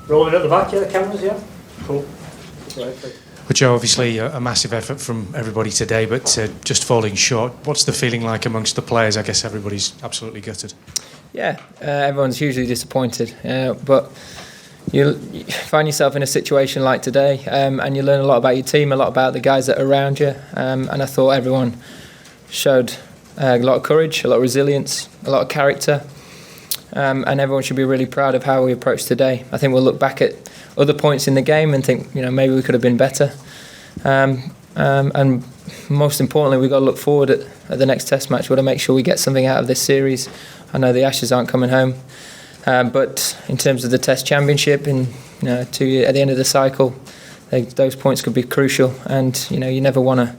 Rolling at the back, yeah, the cameras, yeah. Cool. Right. But Joe, obviously a massive effort from everybody today, but just falling short. What's the feeling like amongst the players? I guess everybody's absolutely gutted. Yeah, everyone's hugely disappointed, but you find yourself in a situation like today, and you learn a lot about your team, a lot about the guys that are around you, and I thought everyone showed a lot of courage, a lot of resilience, a lot of character, and everyone should be really proud of how we approached today. I think we'll look back at other points in the game and think, maybe we could have been better, and most importantly, we've got to look forward at the next Test match. We've got to make sure we get something out of this series. I know the Ashes aren't coming home, but in terms of the Test Championship, at the end of the cycle, those points could be crucial, and you never want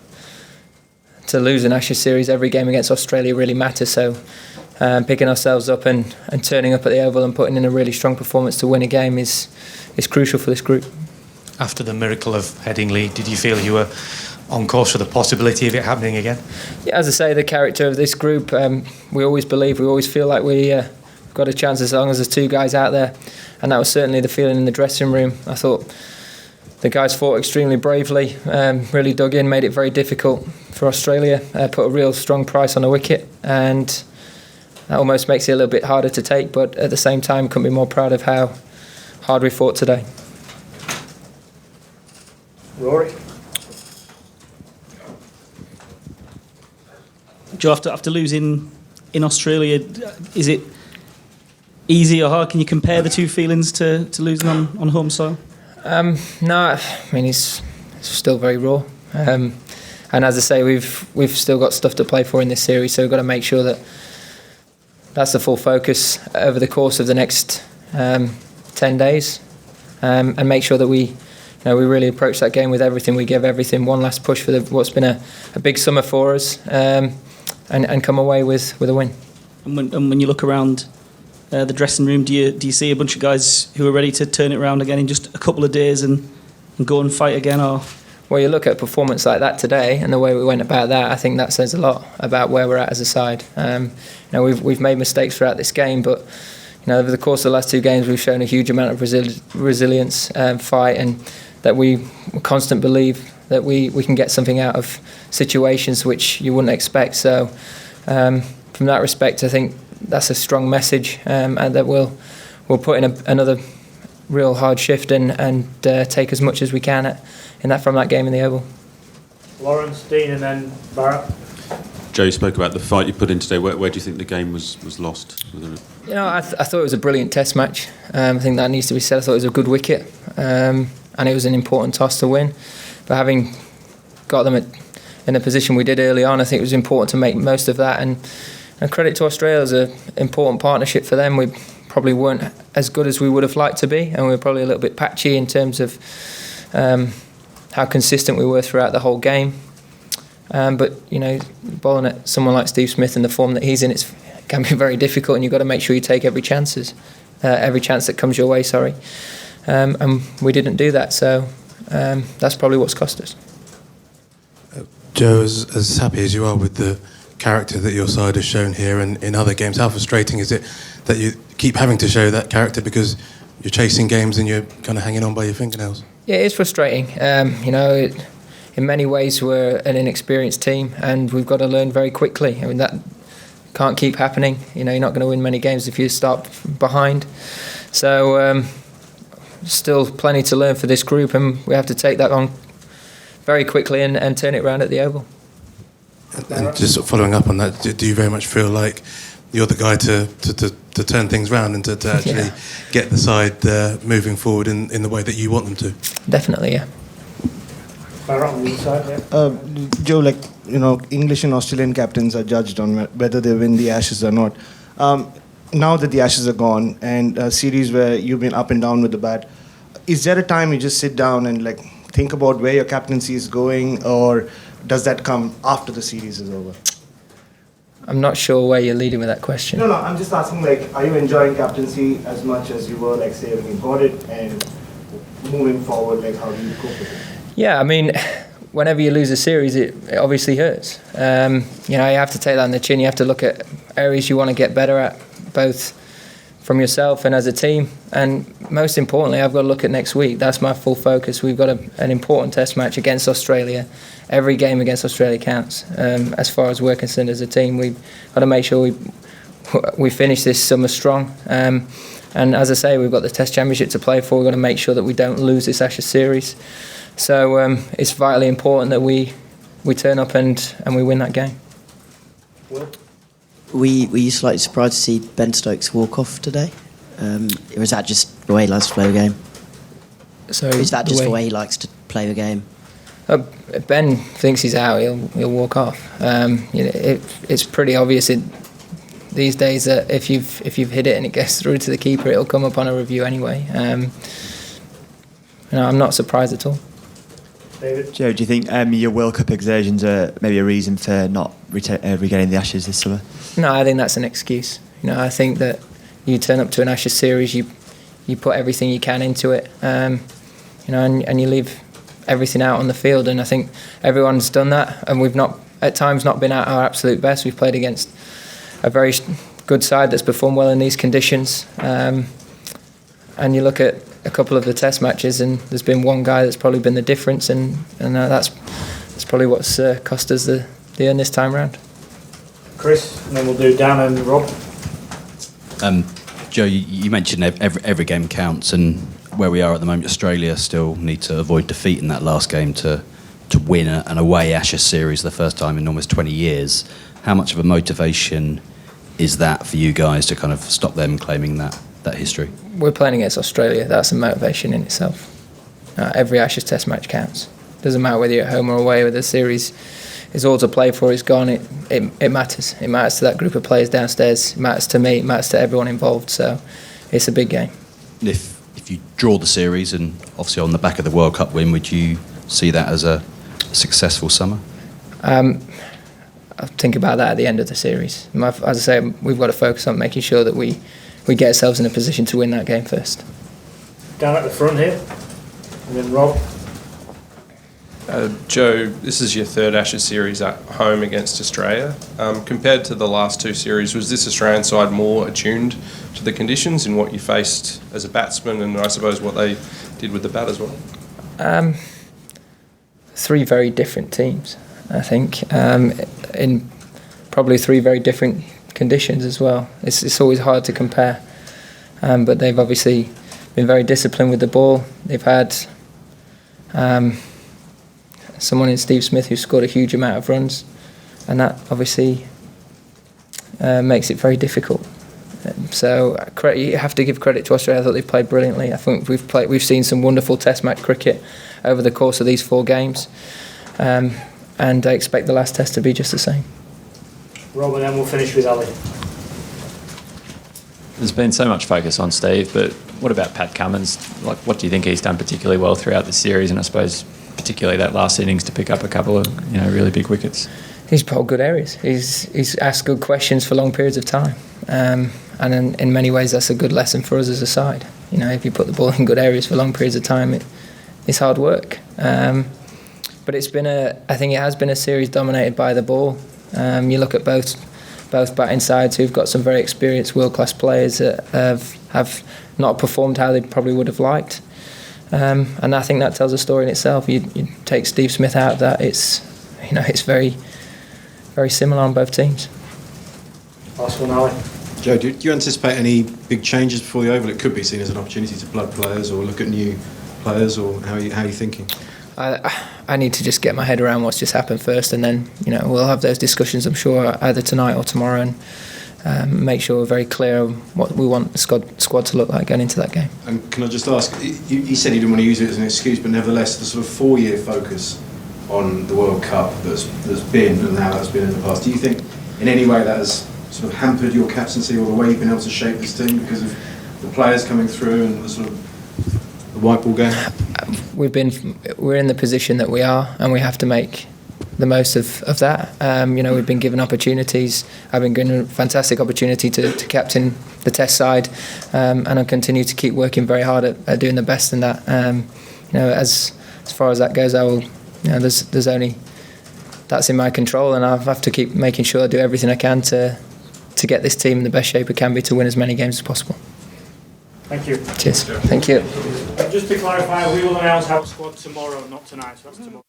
to lose an Ashes series. Every game against Australia really matters, so picking ourselves up and turning up at the Oval and putting in a really strong performance to win a game is crucial for this group. After the miracle of Headingley, did you feel you were on course for the possibility of it happening again? Yeah, as I say, the character of this group, we always feel like we've got a chance as long as there's two guys out there, and that was certainly the feeling in the dressing room. I thought the guys fought extremely bravely, really dug in, made it very difficult for Australia, put a real strong price on a wicket, and that almost makes it a little bit harder to take, but at the same time couldn't be more proud of how hard we fought today. Rory? Joe, after losing in Australia, is it easy or hard? Can you compare the two feelings to losing on home soil? No, I mean it's still very raw, and as I say, we've still got stuff to play for in this series, so we've got to make sure that's the full focus over the course of the next 10 days, and make sure that we really approach that game with everything. We give everything, one last push for what's been a big summer for us, and come away with a win. And when you look around the dressing room, do you see a bunch of guys who are ready to turn it around again in just a couple of days and go and fight again? Or well, you look at a performance like that today and the way we went about that, I think that says a lot about where we're at as a side. We've made mistakes throughout this game, but over the course of the last two games, we've shown a huge amount of resilience, fight, and that we constant believe that we can get something out of situations which you wouldn't expect. So from that respect, I think that's a strong message, and that we'll put in another real hard shift and take as much as we can from that game in the Oval. Lawrence, Dean, and then Barrett. Joe, you spoke about the fight you put in today. Where do you think the game was lost? I thought it was a brilliant Test match. I think that needs to be said. I thought it was a good wicket, and it was an important toss to win. But having got them in a position we did early on, I think it was important to make most of that. And credit to Australia, it was an important partnership for them. We probably weren't as good as we would have liked to be, and we were probably a little bit patchy in terms of how consistent we were throughout the whole game. But bowling at someone like Steve Smith in the form that he's in, it can be very difficult, and you've got to make sure you take every chance that comes your way. And we didn't do that, so that's probably what's cost us. Joe, as happy as you are with the character that your side has shown here and in other games, how frustrating is it that you keep having to show that character because you're chasing games and you're kind of hanging on by your fingernails? Yeah, it's frustrating. In many ways, we're an inexperienced team, and we've got to learn very quickly. I mean, that can't keep happening. You're not going to win many games if you start behind. So, still plenty to learn for this group, and we have to take that on very quickly and turn it around at the Oval. And just following up on that, do you very much feel like you're the guy to turn things around and to actually get the side moving forward in the way that you want them to? Definitely, yeah. On the side, yeah. Joe, English and Australian captains are judged on whether they win the Ashes or not. Now that the Ashes are gone and a series where you've been up and down with the bat, is there a time you just sit down and think about where your captaincy is going, or does that come after the series is over? I'm not sure where you're leading with that question. No, I'm just asking, are you enjoying captaincy as much as you were, say, when you got it, and moving forward, how do you cope with it? Yeah, I mean, whenever you lose a series, it obviously hurts. You have to take that on the chin. You have to look at areas you want to get better at, both from yourself and as a team. And most importantly, I've got to look at next week. That's my full focus. We've got an important test match against Australia. Every game against Australia counts. As far as we're concerned as a team, we've got to make sure we finish this summer strong. And as I say, we've got the Test Championship to play for. We've got to make sure that we don't lose this Ashes series. So it's vitally important that we turn up and we win that game. Were you slightly surprised to see Ben Stokes walk off today? Or is that just the way he likes to play the game? So Is that just the way he likes to play the game? Ben thinks he's out. He'll walk off. It's pretty obvious these days that if you've hit it and it gets through to the keeper, it'll come up on a review anyway. I'm not surprised at all. David? Joe, do you think your World Cup exertions are maybe a reason for not regaining the Ashes this summer? No, I think that's an excuse. I think that you turn up to an Ashes series, you put everything you can into it, and you leave everything out on the field. And I think everyone's done that, and we've not at times not been at our absolute best. We've played against a very good side that's performed well in these conditions. And you look at a couple of the Test matches, and there's been one guy that's probably been the difference, and that's probably what's cost us the earn this time round. Chris, and then we'll do Dan and Rob. Joe, you mentioned every game counts, and where we are at the moment, Australia still need to avoid defeat in that last game to win an away Ashes series the first time in almost 20 years. How much of a motivation is that for you guys to kind of stop them claiming that history? We're playing against Australia. That's a motivation in itself. Every Ashes Test match counts. Doesn't matter whether you're at home or away. With the series is all to play for. It's gone. It matters. It matters to that group of players downstairs. It matters to me. It matters to everyone involved. So it's a big game. If you draw the series, and obviously on the back of the World Cup win, would you see that as a successful summer? I'll think about that at the end of the series. As I say, we've got to focus on making sure that we get ourselves in a position to win that game first. Down at the front here, and then Rob. Joe, this is your third Ashes series at home against Australia. Compared to the last two series, was this Australian side more attuned to the conditions in what you faced as a batsman, and I suppose what they did with the bat as well? Three very different teams, I think, in probably three very different conditions as well. It's always hard to compare, but they've obviously been very disciplined with the ball. They've had someone in Steve Smith who scored a huge amount of runs, and that obviously makes it very difficult. So you have to give credit to Australia. I thought they played brilliantly. I think we've seen some wonderful Test match cricket over the course of these 4 games, and I expect the last Test to be just the same. Rob, and then we'll finish with Ali. There's been so much focus on Steve, but what about Pat Cummins? Like, what do you think he's done particularly well throughout the series, and I suppose particularly that last innings to pick up a couple of really big wickets? He's bowled good areas. He's asked good questions for long periods of time, and in many ways that's a good lesson for us as a side. If you put the ball in good areas for long periods of time, it's hard work. But I think it has been a series dominated by the ball. You look at both batting sides who've got some very experienced world-class players that have not performed how they probably would have liked. And I think that tells a story in itself. You take Steve Smith out of that, it's very, very similar on both teams. Last one, Ali. Joe, do you anticipate any big changes before the Oval? It could be seen as an opportunity to blood players or look at new players, or how are you thinking? I need to just get my head around what's just happened first, and then we'll have those discussions, I'm sure, either tonight or tomorrow, and make sure we're very clear on what we want the squad to look like going into that game. And can I just ask, you said you didn't want to use it as an excuse, but nevertheless, the sort of 4-year focus on the World Cup that's been, and how that's been in the past, do you think in any way that has sort of hampered your captaincy or the way you've been able to shape this team because of the players coming through and the sort of the white ball game? We're in the position that we are, and we have to make the most of that. We've been given opportunities. I've been given a fantastic opportunity to captain the Test side, and I'll continue to keep working very hard at doing the best in that. As far as that goes, I will. There's only that's in my control, and I have to keep making sure I do everything I can to get this team in the best shape it can be to win as many games as possible. Thank you. Cheers. Thank you. Just to clarify, we will announce our squad tomorrow, not tonight. So that's tomorrow.